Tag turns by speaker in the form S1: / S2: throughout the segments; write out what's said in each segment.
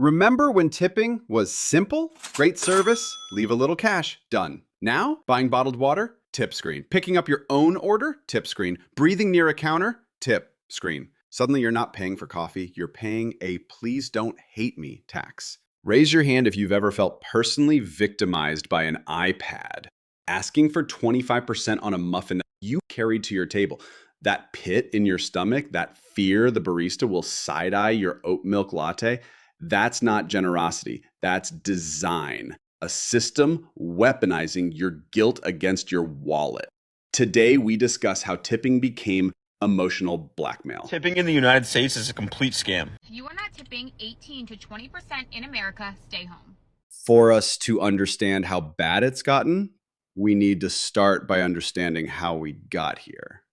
S1: Remember when tipping was simple? Great service, leave a little cash, done. Now, buying bottled water? Tip screen. Picking up your own order? Tip screen. Breathing near a counter? Tip screen. Suddenly you're not paying for coffee, you're paying a please don't hate me tax. Raise your hand if you've ever felt personally victimized by an iPad. Asking for 25% on a muffin that you carried to your table. That pit in your stomach, that fear the barista will side-eye your oat milk latte, that's not generosity. That's design. A system weaponizing your guilt against your wallet. Today, we discuss how tipping became emotional blackmail.
S2: Tipping in the United States is a complete scam.
S3: If you are not tipping 18 to 20% in America, stay home.
S1: For us to understand how bad it's gotten, we need to start by understanding how we got here.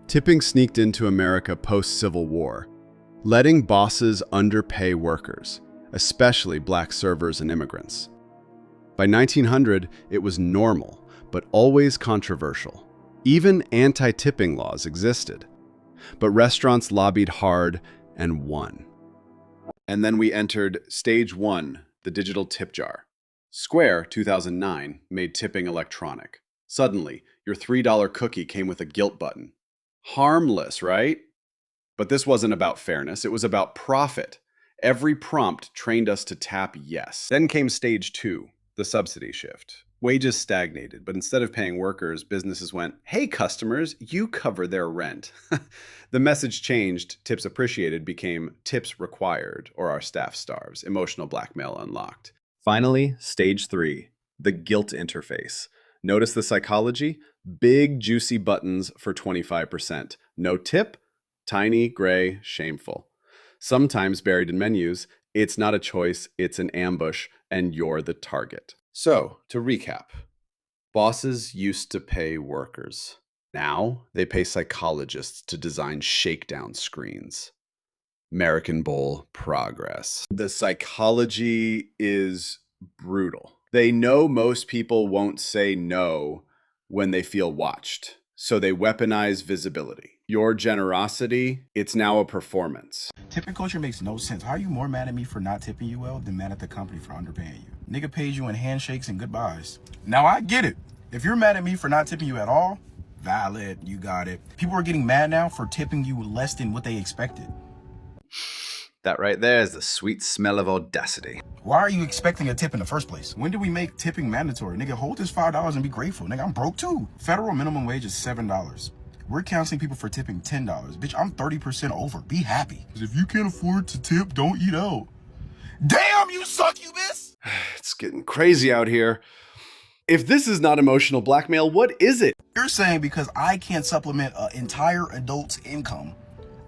S1: Tipping sneaked into America post-Civil War, letting bosses underpay workers, especially black servers and immigrants. By 1900, it was normal, but always controversial. Even anti-tipping laws existed. But restaurants lobbied hard and won. And then we entered stage 1, the digital tip jar. Square, 2009, made tipping electronic. Suddenly, your $3 cookie came with a guilt button. Harmless, right? But this wasn't about fairness, it was about profit. Every prompt trained us to tap yes. Then came stage 2, the subsidy shift. Wages stagnated, but instead of paying workers, businesses went, hey customers, you cover their rent. The message changed, tips appreciated became tips required, or our staff starves, emotional blackmail unlocked. Finally, stage 3, the guilt interface. Notice the psychology? Big juicy buttons for 25%. No tip? Tiny, gray, shameful. Sometimes buried in menus, it's not a choice, it's an ambush, and you're the target. So, to recap, bosses used to pay workers. Now, they pay psychologists to design shakedown screens. American Bowl progress. The psychology is brutal. They know most people won't say no when they feel watched, so they weaponize visibility. Your generosity, it's now a performance.
S4: Tipping culture makes no sense. How are you more mad at me for not tipping you well than mad at the company for underpaying you? Nigga pays you in handshakes and goodbyes. Now I get it. If you're mad at me for not tipping you at all, valid, you got it. People are getting mad now for tipping you less than what they expected.
S1: That right there is the sweet smell of audacity.
S4: Why are you expecting a tip in the first place? When did we make tipping mandatory? Nigga, hold this $5 and be grateful. Nigga, I'm broke too. Federal minimum wage is $7. We're counseling people for tipping $10. Bitch, I'm 30% over. Be happy. Because if you can't afford to tip, don't eat out. Damn, you succubus!
S1: It's getting crazy out here. If this is not emotional blackmail, what is it?
S4: You're saying because I can't supplement an entire adult's income,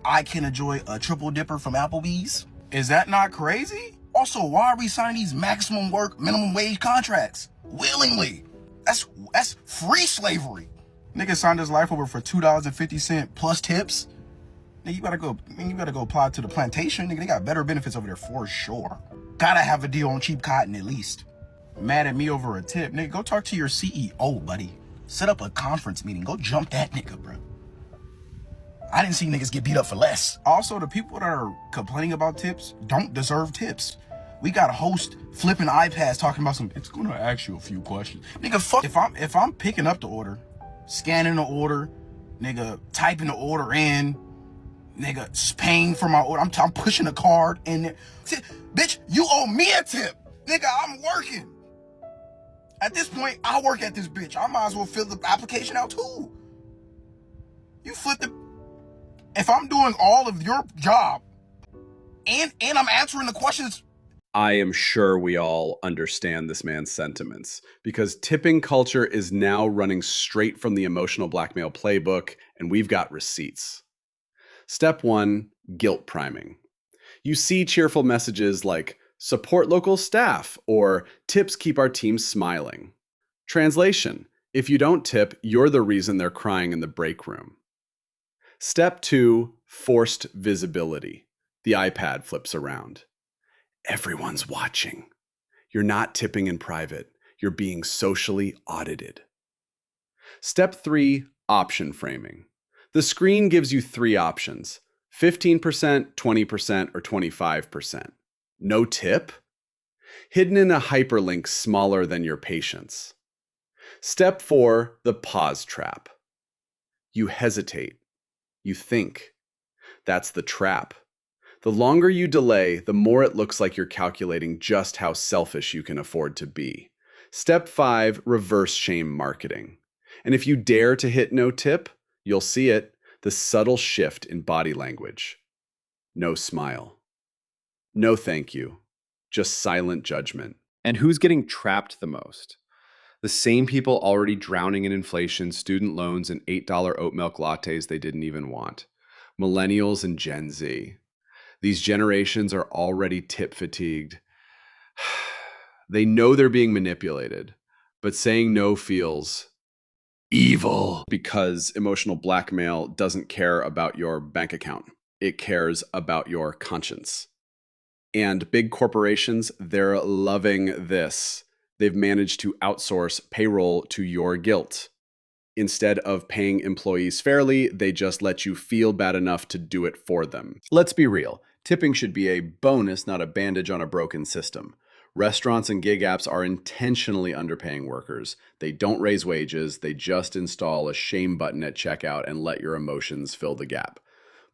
S4: I can enjoy a triple dipper from Applebee's? Is that not crazy? Also, why are we signing these maximum work, minimum wage contracts? Willingly. That's free slavery. Nigga signed his life over for $2.50 plus tips. Nigga, you gotta go apply to the plantation. Nigga, they got better benefits over there for sure. Gotta have a deal on cheap cotton at least. Mad at me over a tip. Nigga, go talk to your CEO, buddy. Set up a conference meeting. Go jump that nigga, bro. I didn't see niggas get beat up for less. Also, the people that are complaining about tips don't deserve tips. We got a host flipping iPads talking about it's gonna ask you a few questions. Nigga, fuck. If I'm picking up the order, scanning the order, nigga, typing the order in, nigga, paying for my order, I'm pushing a card in. Bitch, you owe me a tip. Nigga, I'm working. At this point, I work at this bitch. I might as well fill the application out too. You flip the... If I'm doing all of your job and I'm answering the questions...
S1: I am sure we all understand this man's sentiments because tipping culture is now running straight from the Emotional Blackmail Playbook, and we've got receipts. Step 1, guilt priming. You see cheerful messages like, support local staff, or tips keep our team smiling. Translation, if you don't tip, you're the reason they're crying in the break room. Step 2, forced visibility. The iPad flips around. Everyone's watching. You're not tipping in private. You're being socially audited. Step 3, option framing. The screen gives you 3 options, 15%, 20%, or 25%. No tip? Hidden in a hyperlink smaller than your patience. Step 4, the pause trap. You hesitate. You think. That's the trap. The longer you delay, the more it looks like you're calculating just how selfish you can afford to be. Step 5, reverse shame marketing. And if you dare to hit no tip, you'll see it, the subtle shift in body language. No smile. No thank you. Just silent judgment. And who's getting trapped the most? The same people already drowning in inflation, student loans, and $8 oat milk lattes they didn't even want. Millennials and Gen Z. These generations are already tip fatigued. They know they're being manipulated, but saying no feels evil because emotional blackmail doesn't care about your bank account. It cares about your conscience. And big corporations, they're loving this. They've managed to outsource payroll to your guilt. Instead of paying employees fairly, they just let you feel bad enough to do it for them. Let's be real. Tipping should be a bonus, not a bandage on a broken system. Restaurants and gig apps are intentionally underpaying workers. They don't raise wages, they just install a shame button at checkout and let your emotions fill the gap.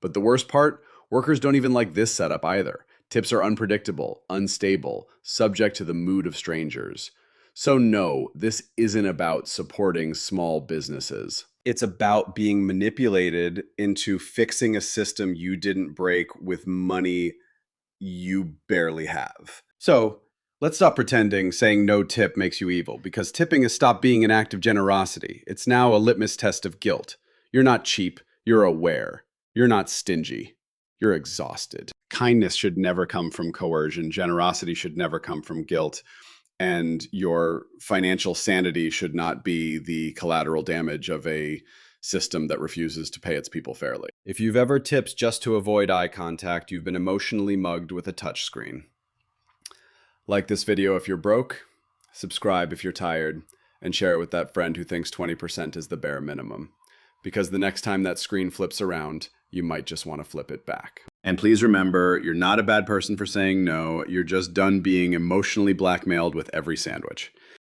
S1: But the worst part, workers don't even like this setup either. Tips are unpredictable, unstable, subject to the mood of strangers. So no, this isn't about supporting small businesses. It's about being manipulated into fixing a system you didn't break with money you barely have. So let's stop pretending saying no tip makes you evil, because tipping has stopped being an act of generosity. It's now a litmus test of guilt. You're not cheap, you're aware. You're not stingy. You're exhausted. Kindness should never come from coercion. Generosity should never come from guilt. And your financial sanity should not be the collateral damage of a system that refuses to pay its people fairly. If you've ever tipped just to avoid eye contact, you've been emotionally mugged with a touchscreen. Like this video if you're broke, subscribe if you're tired, and share it with that friend who thinks 20% is the bare minimum. Because the next time that screen flips around, you might just want to flip it back. And please remember, you're not a bad person for saying no. You're just done being emotionally blackmailed with every sandwich.